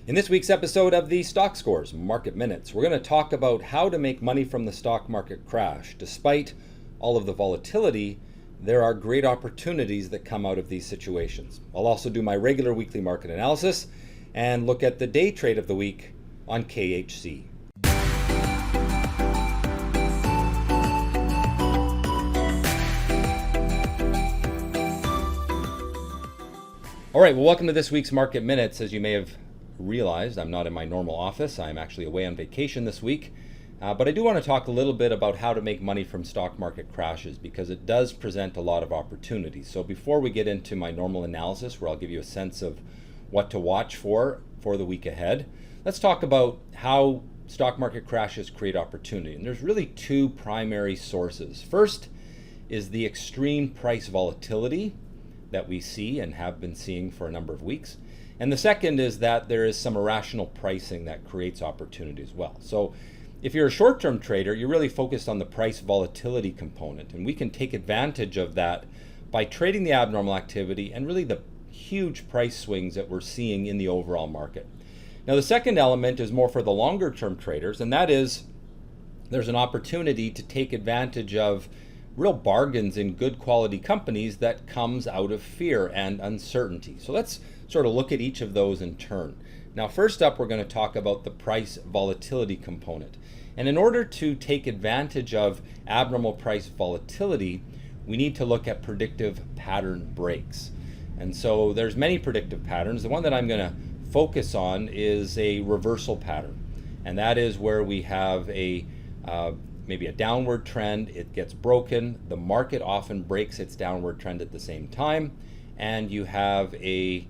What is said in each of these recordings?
In this week's episode of the Stockscores Market Minutes, we're going to talk about how to make money from the stock market crash. Despite all of the volatility, there are great opportunities that come out of these situations. I'll also do my regular weekly market analysis and look at the day trade of the week on KHC. All right, well, welcome to this week's Market Minutes. As you may have realized, I'm not in my normal office. I'm actually away on vacation this week. But I do want to talk a little bit about how to make money from stock market crashes because it does present a lot of opportunities. So before we get into my normal analysis, where I'll give you a sense of what to watch for the week ahead, let's talk about how stock market crashes create opportunity. And there's really two primary sources. First is the extreme price volatility that we see and have been seeing for a number of weeks. And the second is that there is some irrational pricing that creates opportunity as well. So if you're a short-term trader, you're really focused on the price volatility component, and we can take advantage of that by trading the abnormal activity and really the huge price swings that we're seeing in the overall market. Now, the second element is more for the longer-term traders, and that is there's an opportunity to take advantage of real bargains in good quality companies that comes out of fear and uncertainty. So let's sort of look at each of those in turn. Now, first up, we're going to talk about the price volatility component. And in order to take advantage of abnormal price volatility, we need to look at predictive pattern breaks. And so there's many predictive patterns. The one that I'm going to focus on is a reversal pattern. And that is where we have maybe a downward trend, it gets broken, the market often breaks its downward trend at the same time, and you have a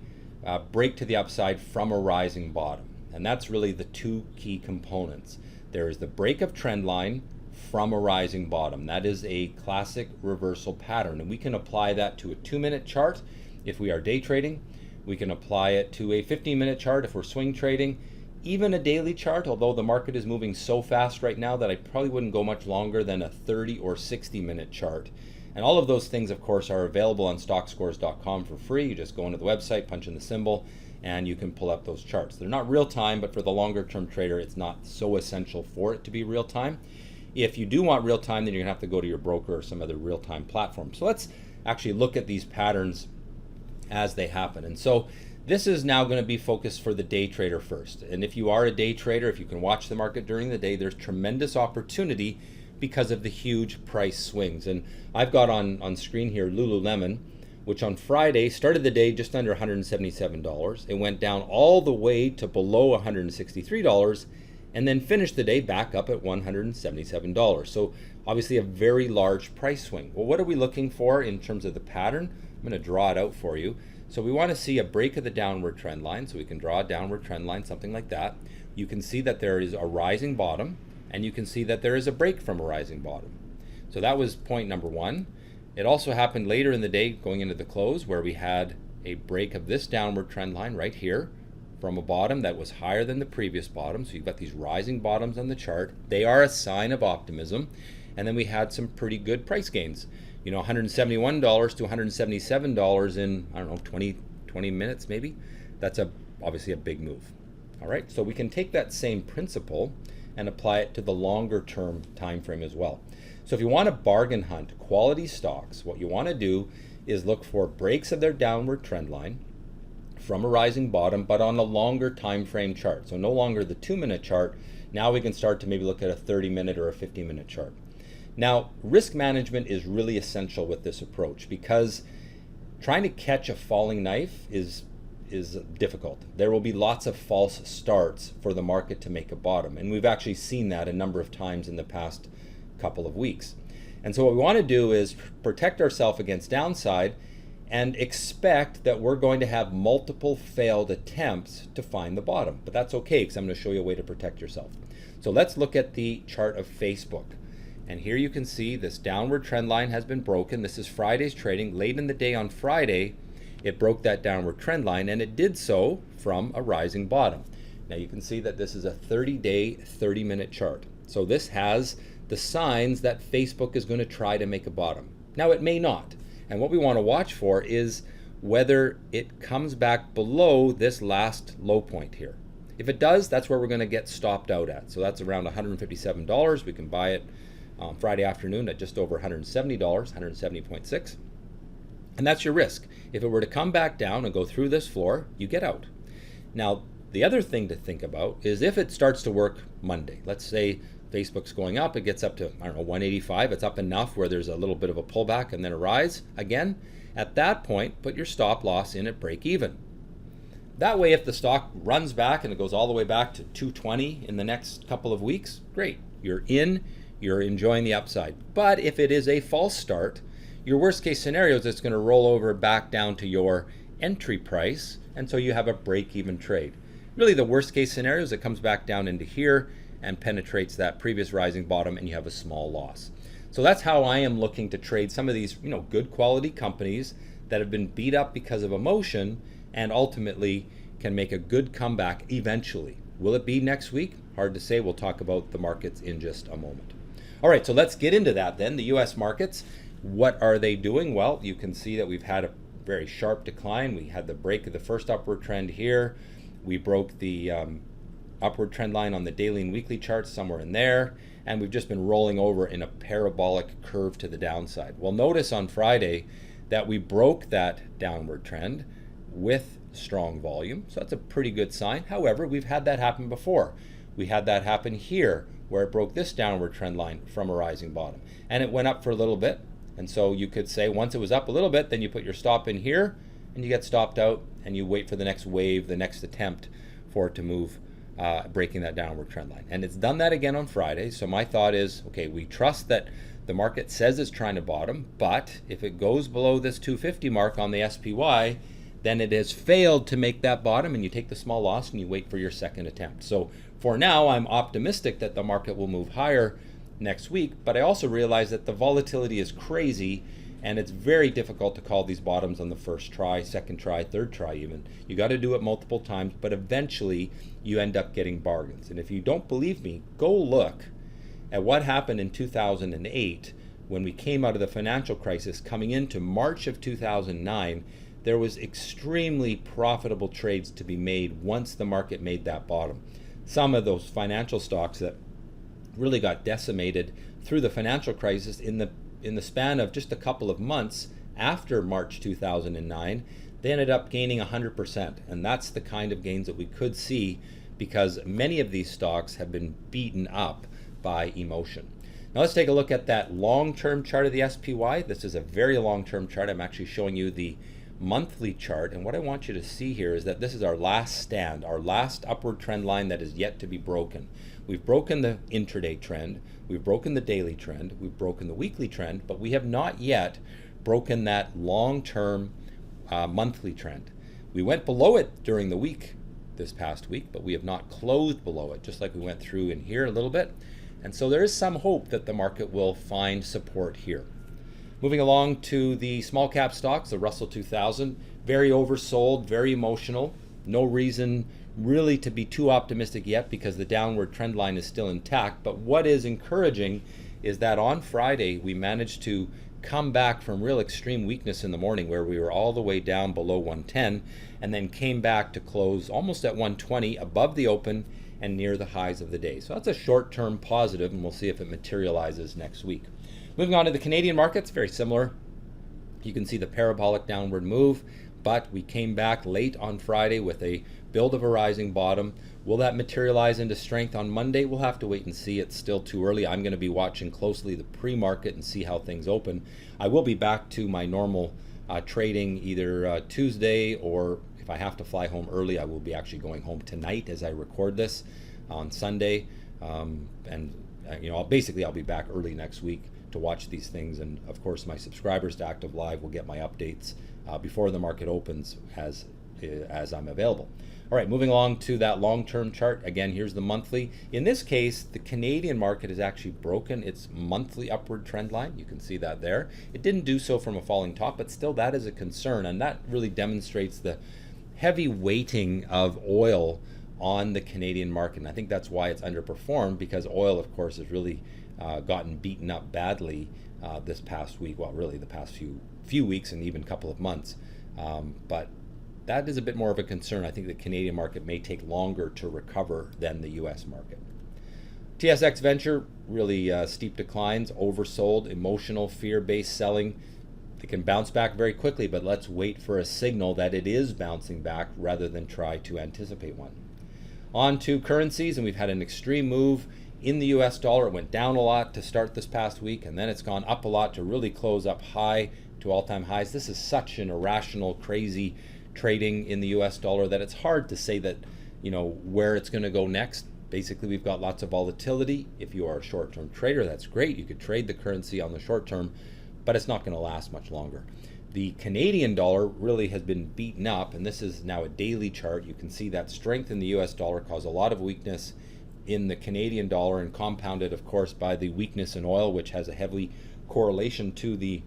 break to the upside from a rising bottom. And that's really the two key components. There is the break of trend line from a rising bottom. That is a classic reversal pattern, and we can apply that to a 2-minute chart if we are day trading. We can apply it to a 15-minute chart if we're swing trading. Even a daily chart, although the market is moving so fast right now that I probably wouldn't go much longer than a 30 or 60-minute chart. And all of those things, of course, are available on Stockscores.com for free. You just go into the website, punch in the symbol, and you can pull up those charts. They're not real time, but for the longer term trader, it's not so essential for it to be real time. If you do want real time, then you're gonna have to go to your broker or some other real time platform. So let's actually look at these patterns as they happen. And so this is now going to be focused for the day trader first. And if you are a day trader, if you can watch the market during the day, there's tremendous opportunity because of the huge price swings. And I've got on screen here Lululemon, which on Friday started the day just under $177. It went down all the way to below $163 and then finished the day back up at $177. So obviously a very large price swing. Well, what are we looking for in terms of the pattern? I'm going to draw it out for you. So we want to see a break of the downward trend line. So we can draw a downward trend line, something like that. You can see that there is a rising bottom, and you can see that there is a break from a rising bottom. So that was point number one. It also happened later in the day going into the close where we had a break of this downward trend line right here from a bottom that was higher than the previous bottom. So you've got these rising bottoms on the chart. They are a sign of optimism. And then we had some pretty good price gains. You know, $171 to $177 in, I don't know, 20 minutes maybe. That's obviously a big move. All right, so we can take that same principle and apply it to the longer term time frame as well. So if you want to bargain hunt quality stocks, what you want to do is look for breaks of their downward trend line from a rising bottom, but on a longer time frame chart. So no longer the 2-minute chart. Now we can start to maybe look at a 30-minute or a 50-minute chart. Now, risk management is really essential with this approach because trying to catch a falling knife is difficult. There will be lots of false starts for the market to make a bottom, and we've actually seen that a number of times in the past couple of weeks. And so what we want to do is protect ourselves against downside and expect that we're going to have multiple failed attempts to find the bottom. But that's okay because I'm going to show you a way to protect yourself. So let's look at the chart of Facebook. And here you can see this downward trend line has been broken. This is Friday's trading. Late in the day on Friday, it broke that downward trend line, and it did so from a rising bottom. Now you can see that this is a 30-day, 30-minute chart. So this has the signs that Facebook is going to try to make a bottom. Now it may not. And what we want to watch for is whether it comes back below this last low point here. If it does, that's where we're going to get stopped out at. So that's around $157. We can buy it Friday afternoon at just over $170, 170.6. And that's your risk. If it were to come back down and go through this floor, you get out. Now, the other thing to think about is if it starts to work Monday. Let's say Facebook's going up, it gets up to, 185. It's up enough where there's a little bit of a pullback and then a rise again. At that point, put your stop loss in at break even. That way, if the stock runs back and it goes all the way back to 220 in the next couple of weeks, great. You're in, you're enjoying the upside. But if it is a false start, your worst case scenario is it's going to roll over back down to your entry price, and so you have a break-even trade. Really, the worst case scenario is it comes back down into here and penetrates that previous rising bottom, and you have a small loss. So that's how I am looking to trade some of these, good quality companies that have been beat up because of emotion and ultimately can make a good comeback eventually. Will it be next week? Hard to say. We'll talk about the markets in just a moment. All right, so let's get into that then. The U.S. markets, what are they doing? Well, you can see that we've had a very sharp decline. We had the break of the first upward trend here. We broke the upward trend line on the daily and weekly charts somewhere in there, and we've just been rolling over in a parabolic curve to the downside. Well, notice on Friday that we broke that downward trend with strong volume, so that's a pretty good sign. However, we've had that happen before. We had that happen here where it broke this downward trend line from a rising bottom, and it went up for a little bit. And so you could say once it was up a little bit, then you put your stop in here and you get stopped out and you wait for the next wave, the next attempt for it to move, breaking that downward trend line. And it's done that again on Friday. So my thought is, okay, we trust that the market says it's trying to bottom, but if it goes below this 250 mark on the SPY, then it has failed to make that bottom, and you take the small loss and you wait for your second attempt. So for now, I'm optimistic that the market will move higher next week, but I also realize that the volatility is crazy and it's very difficult to call these bottoms on the first try, second try, third try even. You got to do it multiple times, but eventually you end up getting bargains. And if you don't believe me, go look at what happened in 2008 when we came out of the financial crisis. Coming into March of 2009, there was extremely profitable trades to be made once the market made that bottom. Some of those financial stocks that really got decimated through the financial crisis in the span of just a couple of months after March 2009, they ended up gaining 100%. And that's the kind of gains that we could see because many of these stocks have been beaten up by emotion. Now let's take a look at that long-term chart of the SPY. This is a very long-term chart. I'm actually showing you the monthly chart, and what I want you to see here is that this is our last stand, our last upward trend line that is yet to be broken. We've broken the intraday trend, we've broken the daily trend, we've broken the weekly trend, but we have not yet broken that long-term monthly trend. We went below it during the week this past week, but we have not closed below it, just like we went through in here a little bit. And so there is some hope that the market will find support here. Moving along to the small cap stocks, the Russell 2000, very oversold, very emotional. No reason really to be too optimistic yet because the downward trend line is still intact. But what is encouraging is that on Friday we managed to come back from real extreme weakness in the morning where we were all the way down below 110 and then came back to close almost at 120 above the open and near the highs of the day. So that's a short-term positive, and we'll see if it materializes next week. Moving on to the Canadian markets, very similar. You can see the parabolic downward move, but we came back late on Friday with a build of a rising bottom. Will that materialize into strength on Monday? We'll have to wait and see. It's still too early. I'm going to be watching closely the pre-market and see how things open. I will be back to my normal trading either Tuesday, or if I have to fly home early, I will be actually going home tonight as I record this on Sunday. I'll be back early next week to watch these things, and of course my subscribers to Active Live will get my updates before the market opens as I'm available. All right, moving along to that long-term chart. Again, here's the monthly. In this case, the Canadian market has actually broken its monthly upward trend line. You can see that there. It didn't do so from a falling top, but still that is a concern, and that really demonstrates the heavy weighting of oil on the Canadian market. And I think that's why it's underperformed, because oil, of course, has really gotten beaten up badly this past week. Well, really the past few weeks and even couple of months. But that is a bit more of a concern. I think the Canadian market may take longer to recover than the US market. TSX Venture, really steep declines, oversold, emotional, fear-based selling. They can bounce back very quickly, but let's wait for a signal that it is bouncing back rather than try to anticipate one. On to currencies, and we've had an extreme move in the US dollar. It went down a lot to start this past week, and then it's gone up a lot to really close up high to all-time highs. This is such an irrational, crazy trading in the US dollar that it's hard to say that, where it's going to go next. Basically, we've got lots of volatility. If you are a short-term trader, that's great. You could trade the currency on the short term, but it's not going to last much longer. The Canadian dollar really has been beaten up, and this is now a daily chart. You can see that strength in the US dollar caused a lot of weakness in the Canadian dollar, and compounded, of course, by the weakness in oil, which has a heavy correlation to the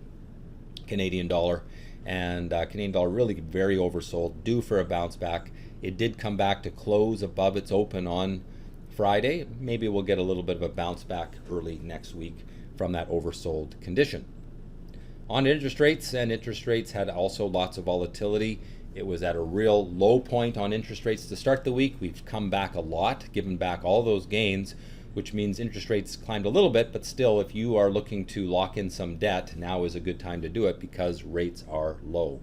Canadian dollar. And Canadian dollar really very oversold, due for a bounce back. It did come back to close above its open on Friday. Maybe we'll get a little bit of a bounce back early next week from that oversold condition. On interest rates, and interest rates had also lots of volatility. It was at a real low point on interest rates to start the week. We've come back a lot, given back all those gains, which means interest rates climbed a little bit, but still, if you are looking to lock in some debt, now is a good time to do it because rates are low.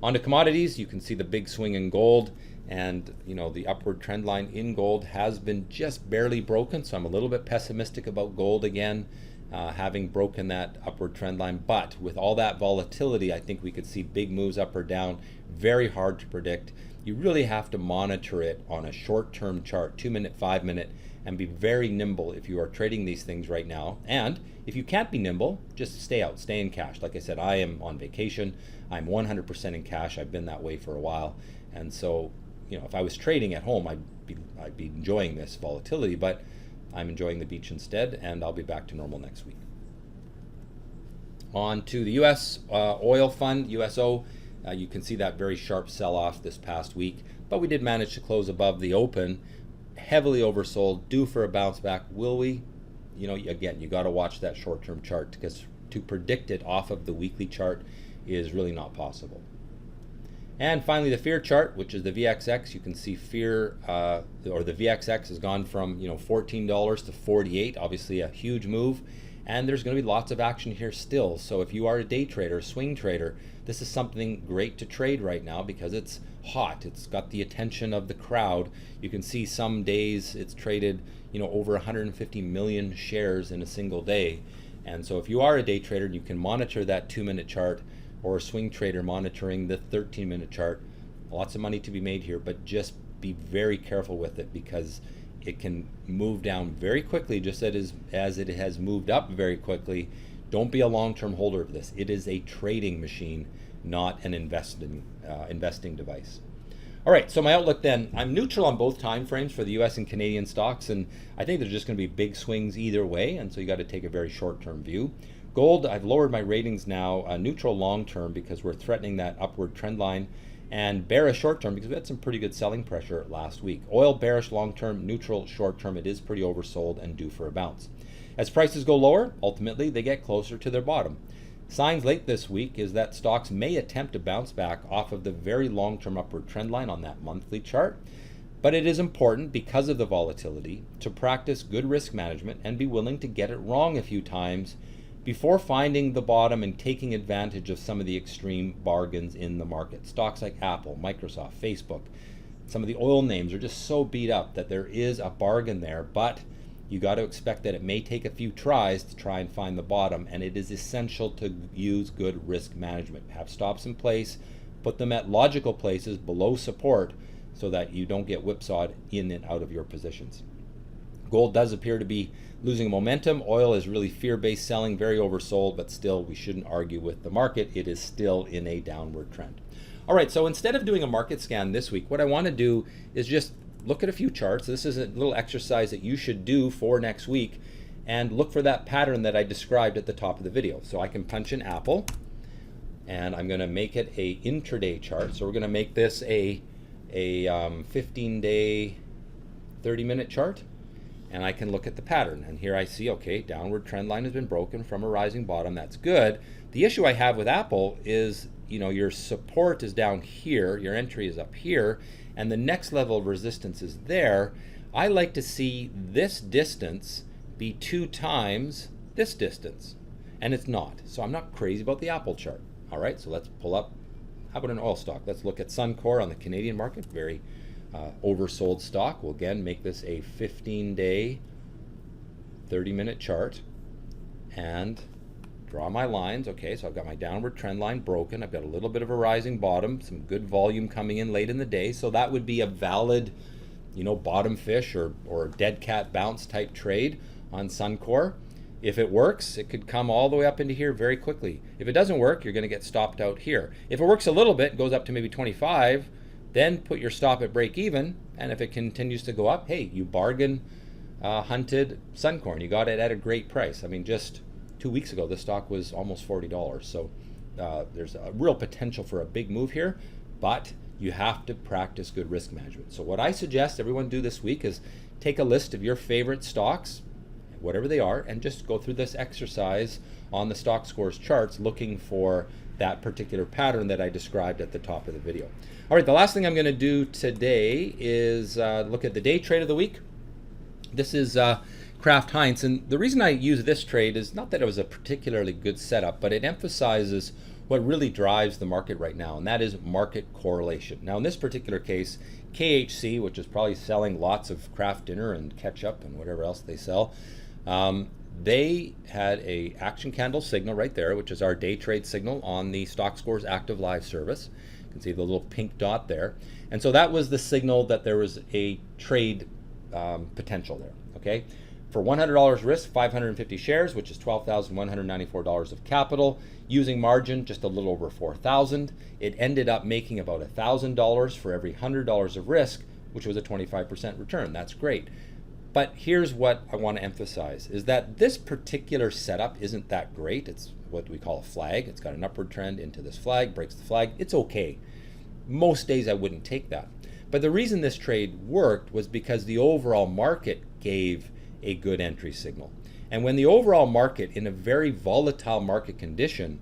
On to commodities, you can see the big swing in gold, and the upward trend line in gold has been just barely broken, so I'm a little bit pessimistic about gold again, having broken that upward trend line. But with all that volatility, I think we could see big moves up or down. Very hard to predict. You really have to monitor it on a short-term chart, 2-minute, 5-minute, and be very nimble if you are trading these things right now. And if you can't be nimble, just stay out, stay in cash. Like I said, I am on vacation. I'm 100% in cash. I've been that way for a while. And so, if I was trading at home, I'd be enjoying this volatility, but I'm enjoying the beach instead, and I'll be back to normal next week. On to the US oil fund, USO. You can see that very sharp sell-off this past week, but we did manage to close above the open. Heavily oversold, due for a bounce back. Will we? Again, you got to watch that short-term chart, because to predict it off of the weekly chart is really not possible. And finally, the fear chart, which is the VXX. You can see fear, or the VXX has gone from $14 to $48. Obviously, a huge move, and there's going to be lots of action here still. So if you are a day trader, swing trader, this is something great to trade right now because it's hot. It's got the attention of the crowd. You can see some days it's traded, over 150 million shares in a single day. And so if you are a day trader, you can monitor that 2-minute chart, or a swing trader monitoring the 13-minute chart. Lots of money to be made here, but just be very careful with it because it can move down very quickly, just as it has moved up very quickly. Don't be a long-term holder of this. It is a trading machine, not an investing device. All right, so my outlook then, I'm neutral on both time frames for the US and Canadian stocks, and I think there's just going to be big swings either way, and so you got to take a very short-term view. Gold, I've lowered my ratings now, neutral long-term because we're threatening that upward trend line, and bearish short-term because we had some pretty good selling pressure last week. Oil, bearish long-term, neutral short-term. It is pretty oversold and due for a bounce. As prices go lower, ultimately they get closer to their bottom. Signs late this week is that stocks may attempt to bounce back off of the very long-term upward trend line on that monthly chart. But it is important, because of the volatility, to practice good risk management and be willing to get it wrong a few times before finding the bottom and taking advantage of some of the extreme bargains in the market. Stocks like Apple, Microsoft, Facebook, some of the oil names are just so beat up that there is a bargain there, but you got to expect that it may take a few tries to try and find the bottom, and it is essential to use good risk management. Have stops in place, put them at logical places below support so that you don't get whipsawed in and out of your positions. Gold does appear to be losing momentum. Oil is really fear-based selling, very oversold, but still we shouldn't argue with the market. It is still in a downward trend. All right, so instead of doing a market scan this week, what I want to do is just look at a few charts. This is a little exercise that you should do for next week, and look for that pattern that I described at the top of the video. So I can punch in Apple, and I'm going to make it a intraday chart. So we're going to make this a 15-day, 30-minute chart. And I can look at the pattern, and here I see, okay, downward trend line has been broken from a rising bottom. That's good. The issue I have with Apple is, your support is down here, your entry is up here, and the next level of resistance is there, I like to see this distance be 2 times this distance. And it's not. So I'm not crazy about the Apple chart. All right, so let's pull up. How about an oil stock? Let's look at Suncor on the Canadian market. Very oversold stock. We'll again make this a 15-day, 30-minute chart and draw my lines. Okay, so I've got my downward trend line broken. I've got a little bit of a rising bottom, some good volume coming in late in the day. So that would be a valid, bottom fish or dead cat bounce type trade on Suncor. If it works, it could come all the way up into here very quickly. If it doesn't work, you're going to get stopped out here. If it works a little bit, goes up to maybe 25, then put your stop at break even. And if it continues to go up, hey, you bargain hunted Suncor, and you got it at a great price. I mean, just 2 weeks ago, this stock was almost $40. So there's a real potential for a big move here, but you have to practice good risk management. So what I suggest everyone do this week is take a list of your favorite stocks, whatever they are, and just go through this exercise on the Stockscores charts looking for that particular pattern that I described at the top of the video. All right, the last thing I'm going to do today is look at the day trade of the week. This is Kraft Heinz, and the reason I use this trade is not that it was a particularly good setup, but it emphasizes what really drives the market right now, and that is market correlation. Now in this particular case, KHC, which is probably selling lots of Kraft dinner and ketchup and whatever else they sell, they had a action candle signal right there, which is our day trade signal on the Stockscores active live service. You can see the little pink dot there. And so that was the signal that there was a trade potential there, okay? For $100 risk, 550 shares, which is $12,194 of capital, using margin just a little over $4,000. It ended up making about $1,000 for every $100 of risk, which was a 25% return. That's great. But here's what I want to emphasize, is that this particular setup isn't that great. It's what we call a flag. It's got an upward trend into this flag, breaks the flag. It's okay. Most days I wouldn't take that. But the reason this trade worked was because the overall market gave a good entry signal. And when the overall market, in a very volatile market condition,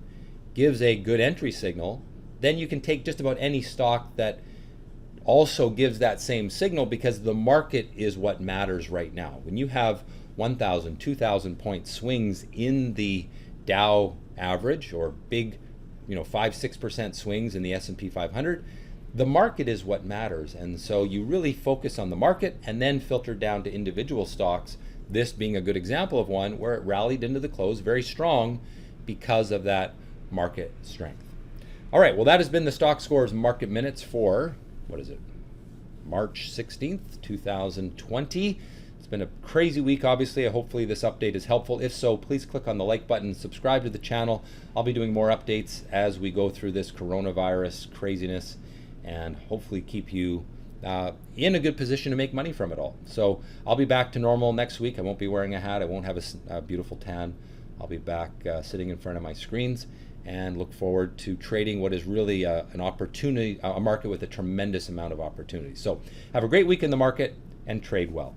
gives a good entry signal, then you can take just about any stock that also gives that same signal, because the market is what matters right now. When you have 1,000, 2,000 point swings in the Dow average, or big 5-6% swings in the S&P 500, the market is what matters. And so you really focus on the market and then filter down to individual stocks, this being a good example of one where it rallied into the close very strong because of that market strength. All right, well, that has been the Stockscores market minutes for, what is it, March 16th, 2020. It's been a crazy week, obviously. Hopefully this update is helpful. If so, please click on the like button, subscribe to the channel. I'll be doing more updates as we go through this coronavirus craziness, and hopefully keep you in a good position to make money from it all. So I'll be back to normal next week. I won't be wearing a hat. I won't have a beautiful tan. I'll be back sitting in front of my screens, and look forward to trading what is really an opportunity, a market with a tremendous amount of opportunity. So have a great week in the market and trade well.